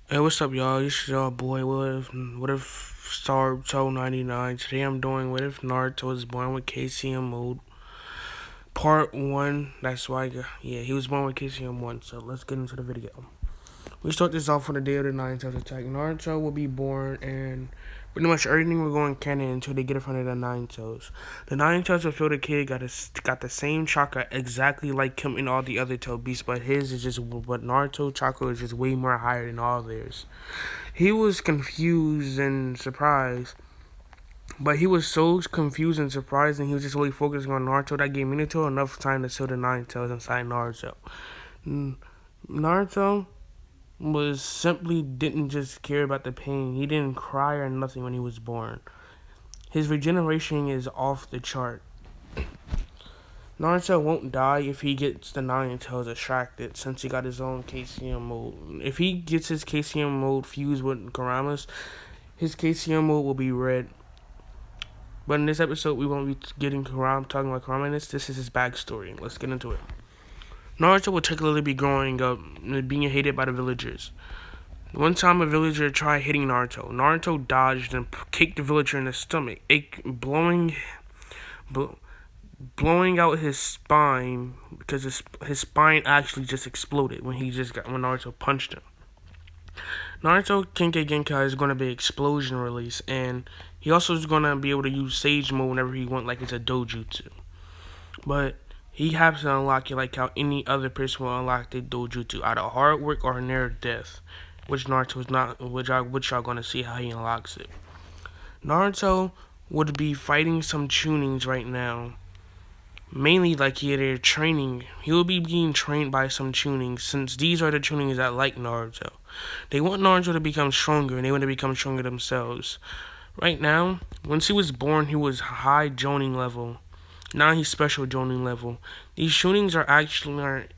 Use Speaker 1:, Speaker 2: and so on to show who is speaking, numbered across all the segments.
Speaker 1: Hey, what's up, y'all? This is y'all boy. What if Star Toe 99? Today I'm doing What if Naruto was born with KCM mode, part 1. That's why, yeah, he was born with KCM 1. So let's get into the video. We start this off on the day of the Nine Tails attack. Naruto will be born, and pretty much everything will go in canon until they get in front of the Nine Tails. The Nine Tails will feel the kid got the same chakra exactly like him and all the other Tail beasts, but his is just, but Naruto chakra is just way more higher than all theirs. He was confused and surprised, but he was so confused and surprised, and he was just really focusing on Naruto that gave Minato enough time to seal the Nine Tails inside Naruto. Naruto was simply didn't just care about the pain. He didn't cry or nothing when he was born. His regeneration is off the chart. Naruto won't die if he gets the Nine Tails attracted, since he got his own KCM mode. If he gets his KCM mode fused with Kurama's, his KCM mode will be red. But in this episode, we won't be talking about Kurama in this. This is his backstory. Let's get into it. Naruto will particularly be growing up and being hated by the villagers. One time, a villager tried hitting Naruto. Naruto dodged and kicked the villager in the stomach, blowing out his spine because his spine actually just exploded when Naruto punched him. Naruto Kenkai Genkai is going to be explosion release, and he also is going to be able to use Sage Mode whenever he wants, like it's a dojutsu. But he has to unlock it like how any other person will unlock the dojutsu, out of hard work or near death, which Naruto is not. Which y'all going to see how he unlocks it. Naruto would be fighting some tunings right now. Mainly like they're training. He will be being trained by some tunings, since these are the tunings that like Naruto. They want Naruto to become stronger, and they want to become stronger themselves. Right now, once he was born, he was high Jonin level. Now he's special Jonin level. These tunings are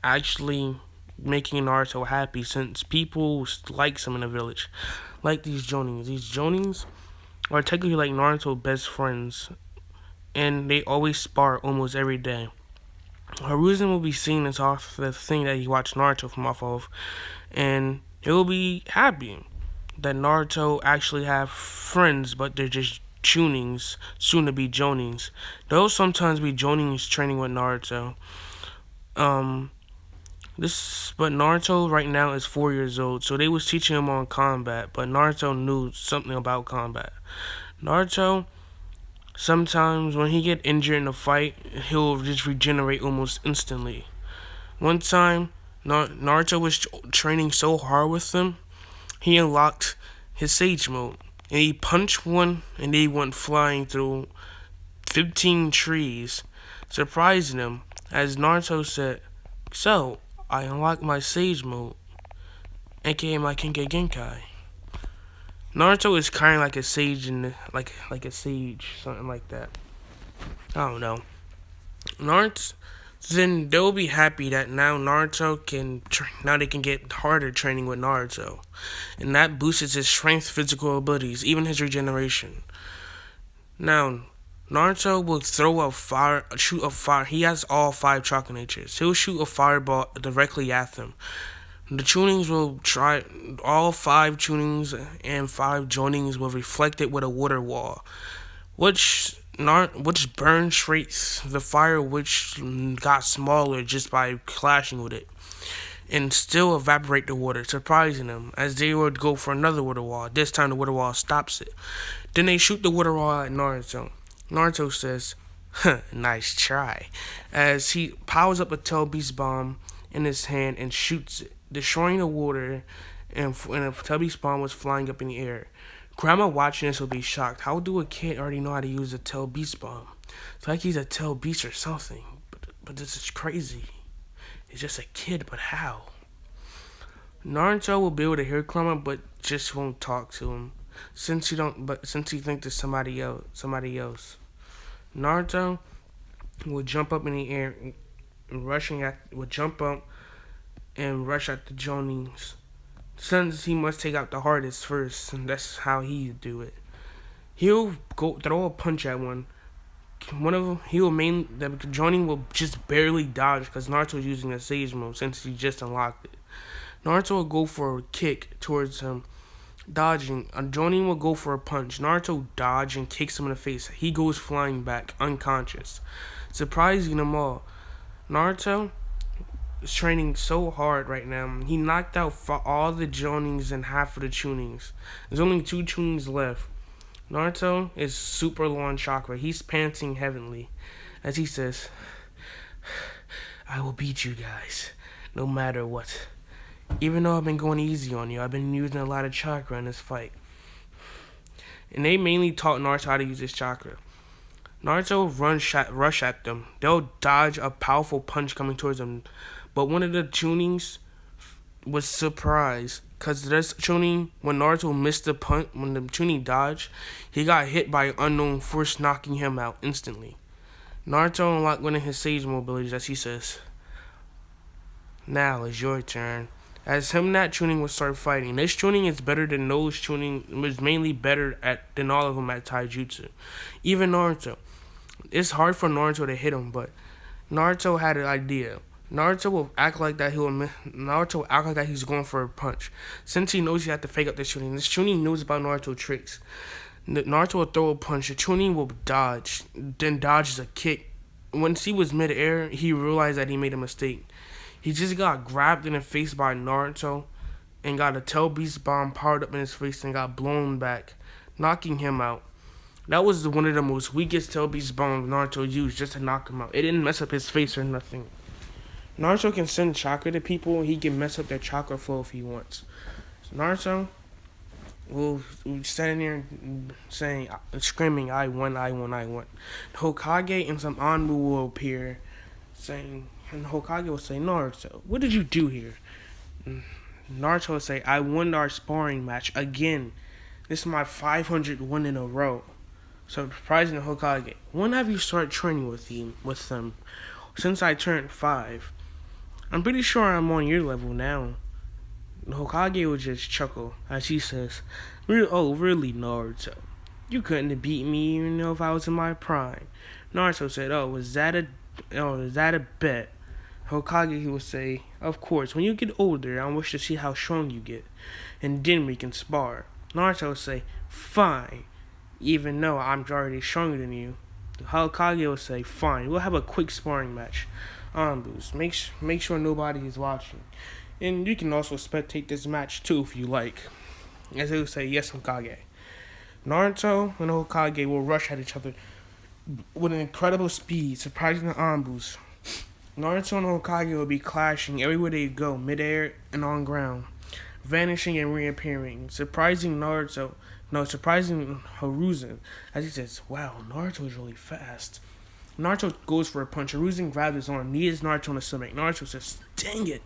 Speaker 1: actually making Naruto happy, since people like him in the village. Like these Jonins. These Jonins are technically like Naruto's best friends, and they always spar almost every day. Hiruzen will be seen as off the thing that he watched Naruto from off of, and he'll be happy that Naruto actually have friends, but they're just tunings, soon to be Jonins. They'll sometimes be Jonins training with Naruto. Um, but Naruto right now is 4 years old, so they was teaching him on combat, but Naruto knew something about combat. Naruto, sometimes when he get injured in a fight, he'll just regenerate almost instantly. One time, Naruto was training so hard with him, he unlocked his Sage Mode, and he punched one, and they went flying through 15 trees, surprising him. As Naruto said, "So, I unlocked my Sage Mode, aka my Kenkai Genkai." Naruto is kind of like a sage like a sage, something like that. I don't know. Naruto, then they'll be happy that now Naruto now they can get harder training with Naruto, and that boosts his strength, physical abilities, even his regeneration. Now, Naruto will shoot a fire. He has all 5 chakra natures. He'll shoot a fireball directly at them. The tunings will try all 5 tunings and 5 joinings will reflect it with a water wall, which burned straight the fire, which got smaller just by clashing with it, and still evaporate the water, surprising them as they would go for another water wall. This time the water wall stops it. Then they shoot the water wall at Naruto. Naruto says, "Huh, nice try," as he powers up a Tail Beast bomb in his hand and shoots it, destroying the water, and a Tail Beast bomb was flying up in the air. Grandma watching this will be shocked. How do a kid already know how to use a Tail Beast bomb? It's like he's a Tail Beast or something. But this is crazy. He's just a kid, but how? Naruto will be able to hear Grandma, but just won't talk to him, since he thinks it's somebody else. Naruto will jump up in the air, would jump up and rush at the Jonins. Since he must take out the hardest first, and that's how he do it. He'll go throw a punch at one. The Jonin will just barely dodge because Naruto's using a Sage Mode since he just unlocked it. Naruto will go for a kick towards him, dodging. Jonin will go for a punch. Naruto dodges and kicks him in the face. He goes flying back, unconscious, surprising them all. Naruto is training so hard right now. He knocked out for all the Jonings and half of the tunings. There's only 2 tunings left. Naruto is super low on chakra. He's panting heavily as he says, I will beat you guys, no matter what. Even though I've been going easy on you, I've been using a lot of chakra in this fight. And they mainly taught Naruto how to use his chakra. Naruto rush at them. They'll dodge a powerful punch coming towards them. But one of the tunings was surprised. Because this tuning, when Naruto missed the punch, when the tuning dodged, he got hit by an unknown force, knocking him out instantly. Naruto unlocked one of his Sage abilities as he says, now is your turn. As him and that tuning will start fighting. This tuning is better than those tuning. It was mainly better than all of them at Taijutsu. Even Naruto. It's hard for Naruto to hit him, but Naruto had an idea. Naruto will act like that he's going for a punch. Since he knows he had to fake up this tuning. This tuning knows about Naruto tricks. Naruto will throw a punch. The tuning will dodge. Then dodges a kick. Once he was mid-air, he realized that he made a mistake. He just got grabbed in the face by Naruto and got a Tail Beast bomb powered up in his face and got blown back, knocking him out. That was one of the most weakest Tail Beast bombs Naruto used just to knock him out. It didn't mess up his face or nothing. Naruto can send chakra to people. He can mess up their chakra flow if he wants. So Naruto will stand there saying, screaming, I won, I won, I won. Hokage and some Anbu will appear saying, and Hokage will say, Naruto, what did you do here? Naruto will say, I won our sparring match again. This is my 500th win in a row. So surprising the Hokage. When have you started training with them? Since I turned 5. I'm pretty sure I'm on your level now. The Hokage will just chuckle as he says, oh, really, Naruto? You couldn't have beat me even if I was in my prime. Naruto said, is that a bet? Hokage, he would say, of course, when you get older, I wish to see how strong you get, and then we can spar. Naruto would say, fine, even though I'm already stronger than you. The Hokage would say, fine, we'll have a quick sparring match. Boost. Make sure nobody is watching. And you can also spectate this match too if you like. As they would say, yes, Hokage. Naruto and Hokage will rush at each other with an incredible speed, surprising the Anbus. Naruto and Hokage will be clashing everywhere they go, midair and on ground, vanishing and reappearing, surprising Hiruzen, as he says, wow, Naruto is really fast. Naruto goes for a punch. Hiruzen grabs his arm, knees Naruto in the stomach. Naruto says, dang it.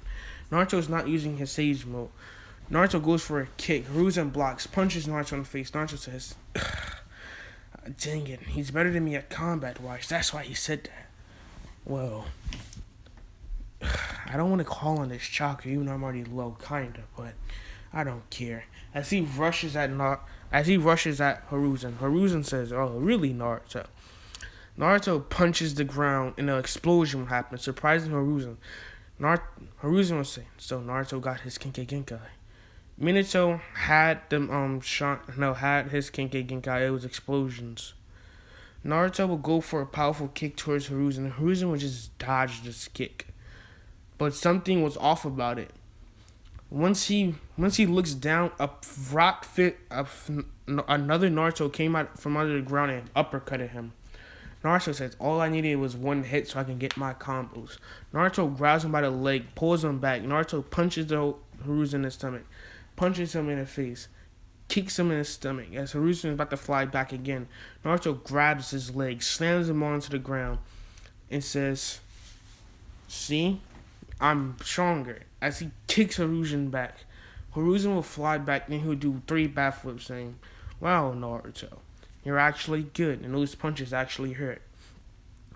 Speaker 1: Naruto is not using his Sage mode. Naruto goes for a kick. Hiruzen blocks, punches Naruto in the face. Naruto says, dang it, he's better than me at combat-wise. That's why he said that. Well, I don't want to call on this chakra, even though I'm already low, kinda, but I don't care. As he rushes at Hiruzen, Hiruzen says, oh, really, Naruto? Naruto punches the ground and an explosion will happen, surprising Hiruzen. Hiruzen will say, so Naruto got his Kenkai Genkai. Minato had his Kenkai Genkai, it was explosions. Naruto will go for a powerful kick towards Hiruzen. Hiruzen will just dodge this kick. But something was off about it. Once he looks down, another Naruto came out from under the ground and uppercutted him. Naruto says, all I needed was one hit so I can get my combos. Naruto grabs him by the leg, pulls him back. Naruto punches the Hiruzen in the stomach, punches him in the face, kicks him in the stomach. As Hiruzen is about to fly back again, Naruto grabs his leg, slams him onto the ground, and says, see? I'm stronger. As he kicks Hiruzen back, Hiruzen will fly back, then he'll do 3 backflips saying, wow, Naruto, you're actually good, and those punches actually hurt.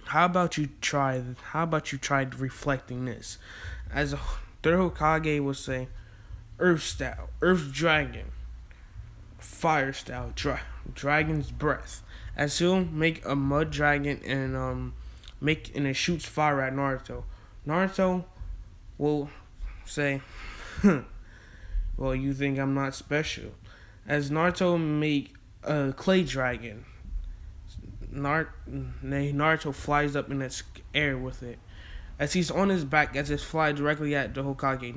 Speaker 1: How about you try reflecting this? As a third Hokage will say, Earth style, Earth Dragon, Fire style, Dragon's Breath. As he'll make a Mud Dragon and it shoots fire at Naruto. Naruto will say, Well, you think I'm not special. As Naruto make a clay dragon, Naruto flies up in the air with it. As he's on his back, as it flies directly at the Hokage.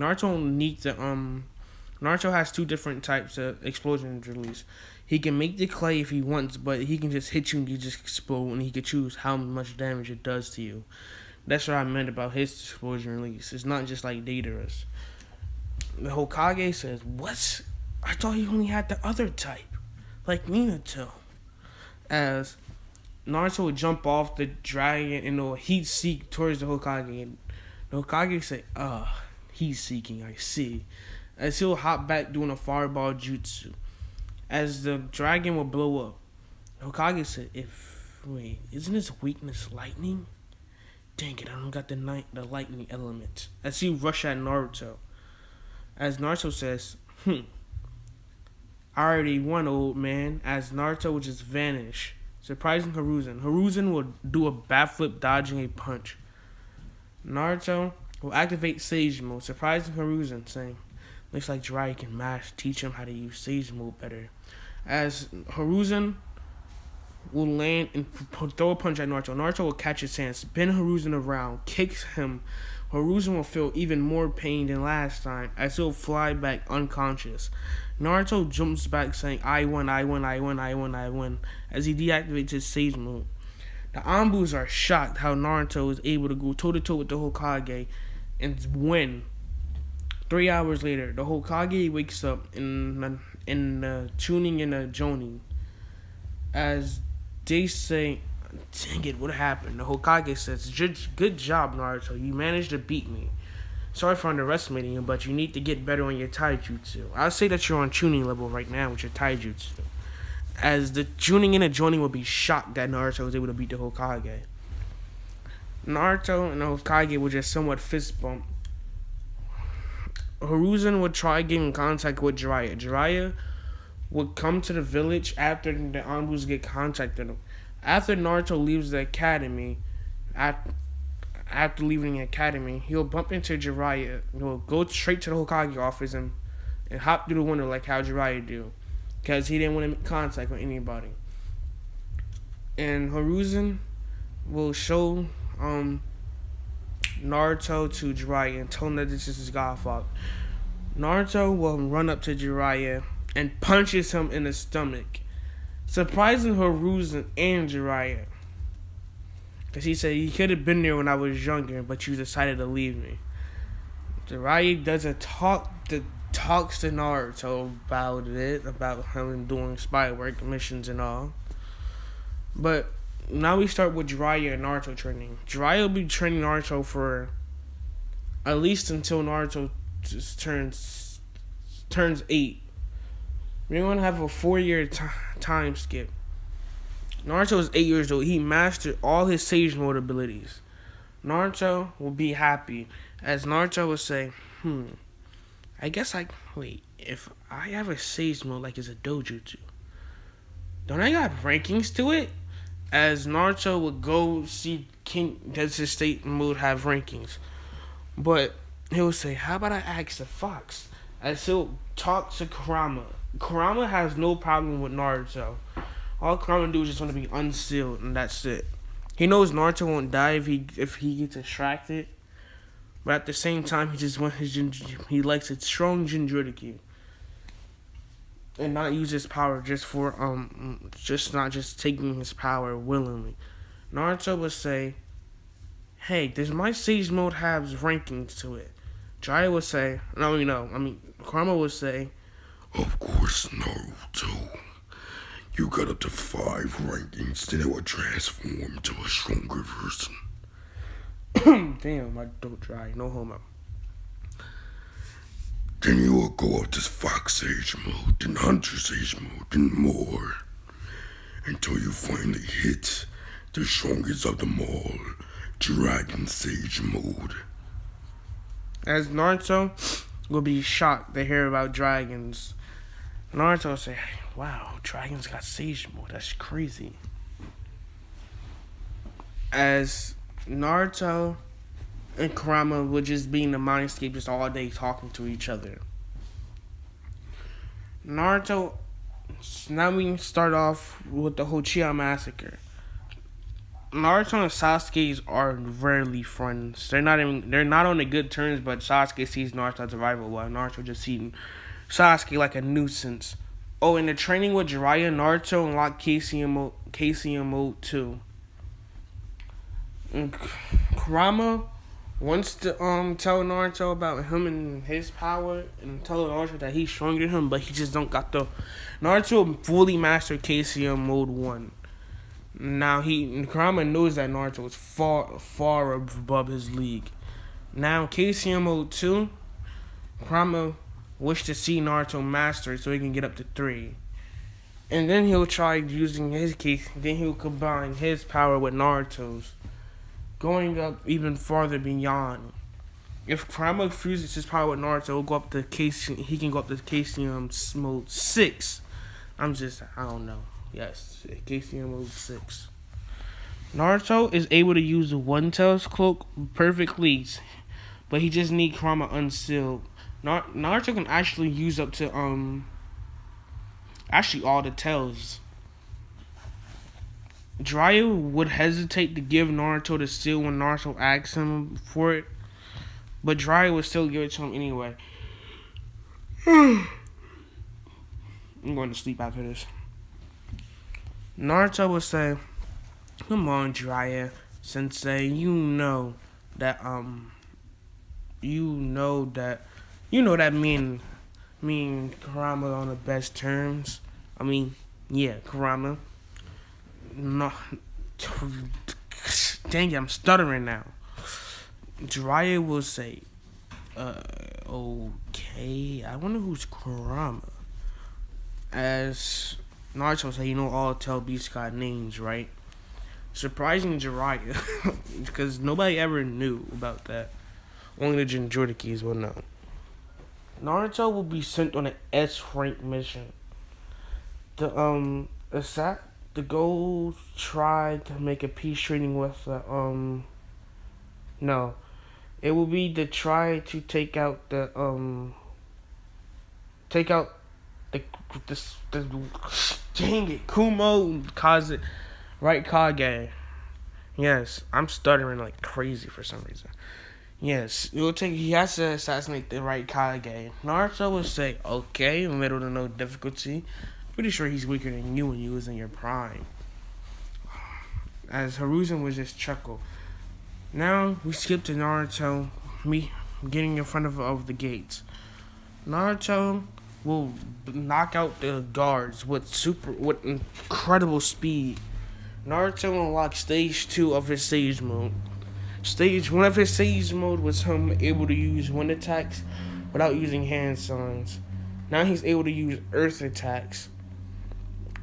Speaker 1: Naruto has two different types of explosions release. He can make the clay if he wants, but he can just hit you and you just explode, and he can choose how much damage it does to you. That's what I meant about his explosion release. It's not just like Datara's. The Hokage says, "What? I thought he only had the other type, like Minato." As Naruto would jump off the dragon and will heat seek towards the Hokage, and the Hokage say, heat seeking, I see." As he'll hop back doing a fireball jutsu. As the dragon will blow up, the Hokage said, isn't his weakness lightning? Dang it, I don't got the lightning element. As he rush at Naruto. As Naruto says, I already won, old man. As Naruto will just vanish, surprising Hiruzen. Hiruzen will do a backflip dodging a punch. Naruto will activate Sage Mode, surprising Hiruzen, saying, looks like Jiraiya can teach him how to use Sage Mode better. As Hiruzen will land and throw a punch at Naruto. Naruto will catch his hand, spin Hiruzen around, kicks him. Hiruzen will feel even more pain than last time as he'll fly back unconscious. Naruto jumps back saying, I won, as he deactivates his Sage Mode. The Anbus are shocked how Naruto is able to go toe-to-toe with the Hokage and win. 3 hours later, the Hokage wakes up in tuning in a Jonin. As they say, dang it, what happened? The Hokage says, good job, Naruto. You managed to beat me. Sorry for underestimating you, but you need to get better on your taijutsu. I'll say that you're on tuning level right now with your taijutsu. As the tuning in a Jonin will be shocked that Naruto was able to beat the Hokage. Naruto and the Hokage will just somewhat fist bump. Hiruzen would try getting in contact with Jiraiya. Jiraiya would come to the village after the Anbus get contacted him. After Naruto leaves the academy, after leaving the academy, he'll bump into Jiraiya. He'll go straight to the Hokage office and hop through the window like how Jiraiya do, because he didn't want to make contact with anybody. And Hiruzen will show Naruto to Jiraiya and tell him that this is his godfather. Naruto will run up to Jiraiya and punches him in the stomach, surprising Hiruzen and Jiraiya. Because he said, he could have been there when I was younger, but you decided to leave me. Jiraiya talks to Naruto about it, about him doing spy work missions and all. But now we start with Jiraiya and Naruto training. Jiraiya will be training Naruto for at least until Naruto just turns 8. We're going to have a 4-year time skip. Naruto is 8 years old. He mastered all his Sage Mode abilities. Naruto will be happy, as Naruto will say, if I have a Sage Mode like it's a dojutsu, don't I got rankings to it? As Naruto would go see King, does his state mode have rankings? But he'll say, how about I ask the Fox? As he'll talk to Kurama. Kurama has no problem with Naruto. All Kurama do is just want to be unsealed, and that's it. He knows Naruto won't die if he gets distracted, but at the same time, he just wants he likes a strong Jinchuriki, and not use his power not just taking his power willingly. Naruto would say, "Hey, does my Sage Mode have rankings to it?" Jiraiya would say, Kurama would say,
Speaker 2: "Of course, Naruto. You got up to 5 rankings, then it will transform to a stronger version."
Speaker 1: Damn, I don't try. No homo.
Speaker 2: Then you will go up to Fox Sage Mode, then Hunter Sage Mode, then more. Until you finally hit the strongest of them all, Dragon Sage Mode.
Speaker 1: As Naruto will be shocked to hear about dragons. Naruto will say, wow, dragons got Sage Mode. That's crazy. As Naruto and Kurama would just be in the mindscape just all day talking to each other. Naruto. Now we can start off with the Uchiha massacre. Naruto and Sasuke are rarely friends. They're not on the good terms, but Sasuke sees Naruto as a rival while Naruto just sees Sasuke like a nuisance. Oh, in the training with Jiraiya, Naruto unlocked KCM mode too. And Kurama wants to tell Naruto about him and his power and tell Naruto that he's stronger than him, but he just don't got the Naruto fully mastered KCM mode 1. Now Kurama knows that Naruto is far above his league. Now KCM mode 2, Kurama wished to see Naruto master so he can get up to 3. And then he'll try using his case, then he'll combine his power with Naruto's, going up even farther beyond. If Kurama fuses his power with Naruto, he'll go up to he can go up to KCM mode 6. I don't know. Yes, KCM mode 6. Naruto is able to use the One Tail's cloak perfectly, but he just needs Kurama unsealed. Naruto can actually use up to actually all the tails. Jiraiya would hesitate to give Naruto the seal when Naruto asks him for it, but Jiraiya would still give it to him anyway. I'm going to sleep after this. Naruto would say, "Come on, Jiraiya Sensei, you know that me and Kurama on the best terms. I mean, yeah, Kurama. No, dang it, I'm stuttering now." Jiraiya will say, okay, I wonder who's Kurama. As Naruto say, all Tell Beasts got names, right? Surprising Jiraiya, because nobody ever knew about that. Only the Jinchurikis will know. Naruto will be sent on an S-rank mission. The go try to make a peace treaty with no. It will be to try to take out the dang it, Kumo Kaze, right Kage. Yes, I'm stuttering like crazy for some reason. Yes, he has to assassinate the right Kage. Naruto will say, okay, little to no difficulty. Pretty sure he's weaker than you when you was in your prime. As Hiruzen would just chuckle. Now we skip to Naruto, me getting in front of the gates. Naruto will knock out the guards with incredible speed. Naruto unlocks stage 2 of his Sage mode. Stage 1 of his Sage mode was him able to use wind attacks without using hand signs. Now he's able to use earth attacks.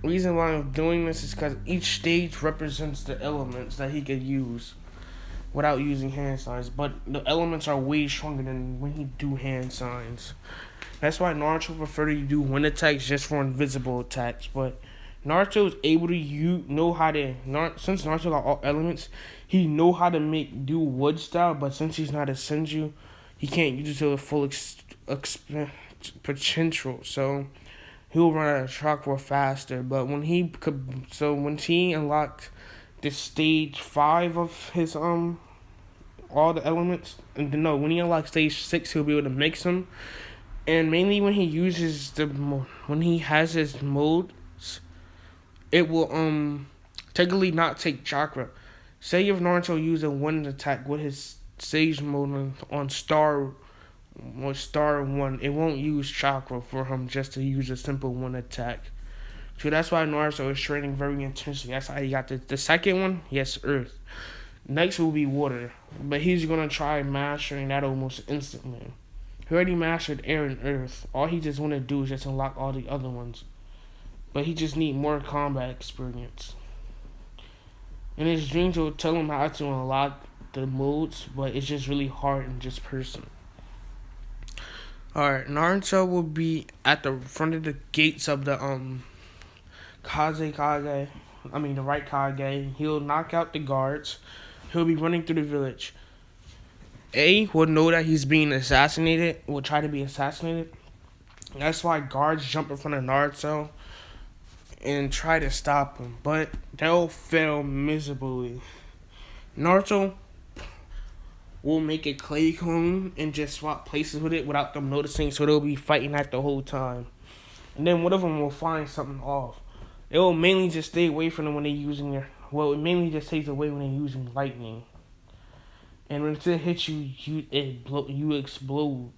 Speaker 1: The reason why I'm doing this is because each stage represents the elements that he could use without using hand signs, but the elements are way stronger than when he do hand signs. That's why Naruto prefer to do wind attacks just for invisible attacks, but Naruto is able to since Naruto got all elements, he know how to do wood style, but since he's not a senju, he can't use it to the full potential, so he'll run out of chakra faster. But when he unlocked the stage 5 of his all the elements, when he unlocks stage 6, he'll be able to mix them. And mainly when he uses when he has his modes, it will technically not take chakra. Say if Naruto used a wind attack with his Sage mode on star 1, it won't use chakra for him just to use a simple one attack. So that's why Naruto is training very intensely. That's how he got the second one. Yes, earth. Next will be water, but he's gonna try mastering that almost instantly. He already mastered air and earth. All he just want to do is just unlock all the other ones. But he just need more combat experience. In his dreams, will tell him how to unlock the modes, but it's just really hard in just person. Alright, Naruto will be at the front of the gates of the the right Kage. He'll knock out the guards. He'll be running through the village. A will know that he's being assassinated, will try to be assassinated. That's why guards jump in front of Naruto and try to stop him, but they'll fail miserably. Naruto will make a clay clone and just swap places with it without them noticing, so they'll be fighting that the whole time. And then one of them will find something off. It will mainly just stay away from them when they're using their. Well, it mainly just stays away when they're using lightning. And when it hits you, you explode.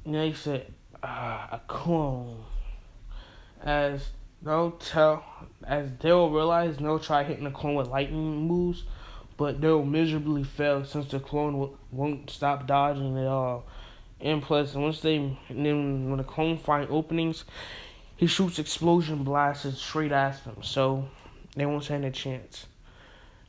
Speaker 1: And they said, a clone. As they'll realize, they'll try hitting the clone with lightning moves, but they'll miserably fail since the clone won't stop dodging at all. And plus, when the clone find openings, he shoots explosion blasts straight at them, so they won't stand a chance.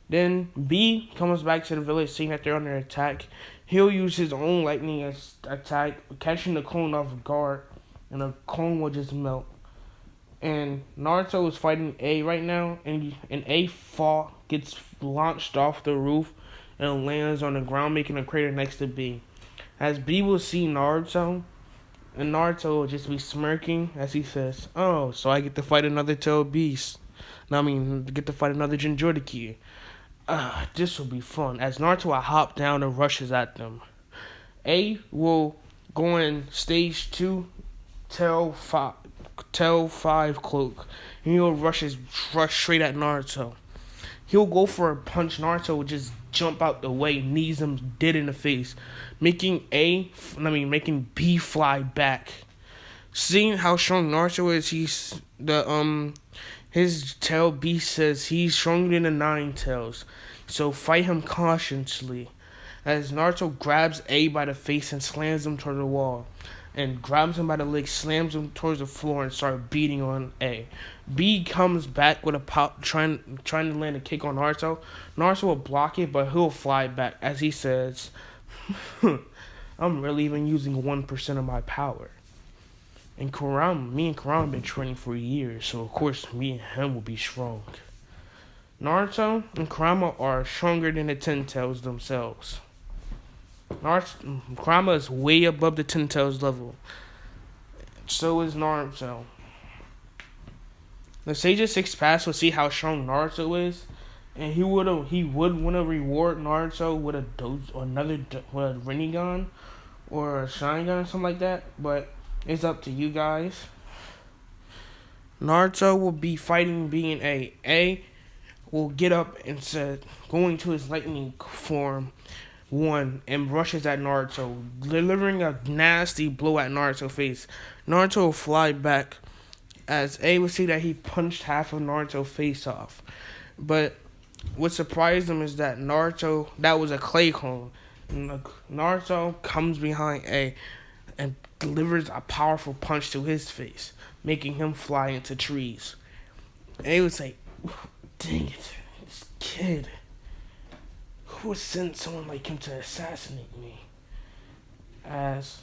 Speaker 1: Then B comes back to the village, seeing that they're under attack. He'll use his own lightning attack, catching the clone off guard, and the clone will just melt. And Naruto is fighting A right now, and A gets launched off the roof and lands on the ground, making a crater next to B. As B will see Naruto, and Naruto will just be smirking as he says, "Oh, so I get to fight another tail beast. Get to fight another Jinchuriki. This will be fun." As Naruto will hop down and rushes at them. A will go in stage 2, tail 5 cloak, and he'll rush straight at Naruto. He'll go for a punch. Naruto will just jump out the way, knees him dead in the face, making B fly back. Seeing how strong Naruto is, his tail beast says he's stronger than the 9 tails, so fight him cautiously. As Naruto grabs A by the face and slams him toward the wall, and grabs him by the leg, slams him towards the floor, and starts beating on A. B comes back with a pop, trying to land a kick on Naruto. Naruto will block it, but he'll fly back as he says, "I'm really even using 1% of my power." And me and Kurama have been training for years, so of course me and him will be strong. Naruto and Kurama are stronger than the Ten Tails themselves. Kurama is way above the Ten Tails level. So is Naruto. The Sage of 6 Paths will see how strong Naruto is, and he would want to reward Naruto with a Rinnegan or a Sharingan or something like that, but it's up to you guys. Naruto will be fighting B and A. A will get up and going to his lightning form 1 and rushes at Naruto, delivering a nasty blow at Naruto's face. Naruto will fly back, as A will see that he punched half of Naruto's face off. But what surprised him is that that was a clay clone. Naruto comes behind A and delivers a powerful punch to his face, making him fly into trees. A would say, "Dang it, this kid. Who would send someone like him to assassinate me?" As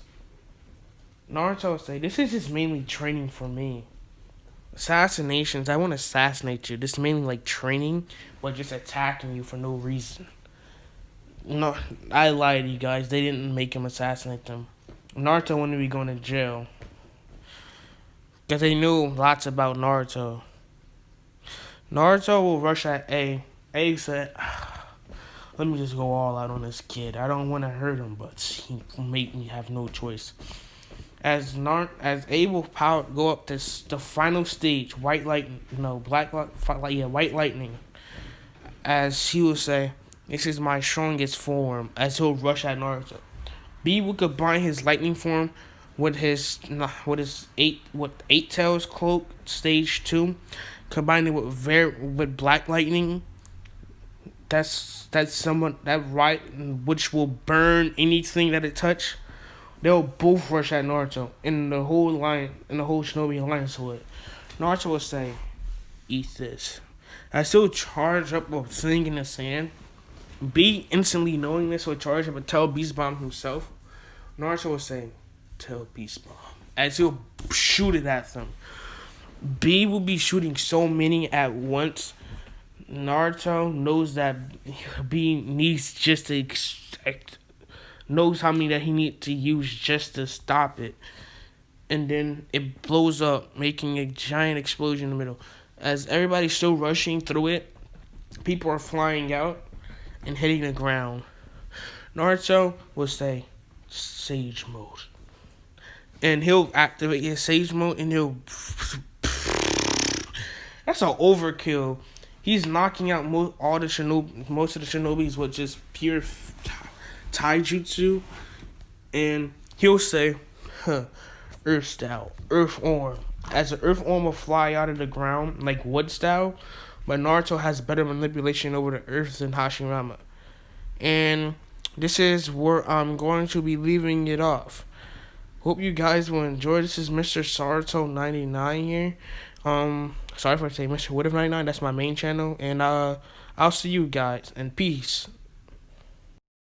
Speaker 1: Naruto would say, "This is just mainly training for me. Assassinations, I won't assassinate you. This is mainly like training, but just attacking you for no reason." No, I lied to you guys. They didn't make him assassinate them. Naruto wanted to be going to jail, because they knew lots about Naruto. Naruto will rush at A. A said, "Let me just go all out on this kid. I don't want to hurt him, but he made me have no choice." As A will go up the final stage, white lightning. As he will say, "This is my strongest form," as he'll rush at Naruto. B will combine his lightning form with his 8 tails cloak stage 2, combine it with black lightning. Which will burn anything that it touch. They'll both rush at Naruto, and the whole Shinobi Alliance will. Naruto will say, "Eat this." As he'll charge up a thing in the sand. B, instantly knowing this, will charge up a Tail Beast Bomb himself. Naruto will say, "Tail Beast Bomb," as he'll shoot it at them. B will be shooting so many at once. Naruto knows that B needs just to knows how many that he needs to use just to stop it. And then it blows up, making a giant explosion in the middle. As everybody's still rushing through it, people are flying out and hitting the ground. Naruto will say, Sage Mode. And he'll activate his Sage Mode and he'll... That's an overkill. He's knocking out most of the shinobis with just pure taijutsu. And he'll say, Earth style, Earth Arm. As an Earth Arm will fly out of the ground like wood style, but Naruto has better manipulation over the Earth than Hashirama. And this is where I'm going to be leaving it off. Hope you guys will enjoy. This is Mr. Saruto99 here. Sorry if I say Mr. Woodif99. That's my main channel. And I'll see you guys. And peace.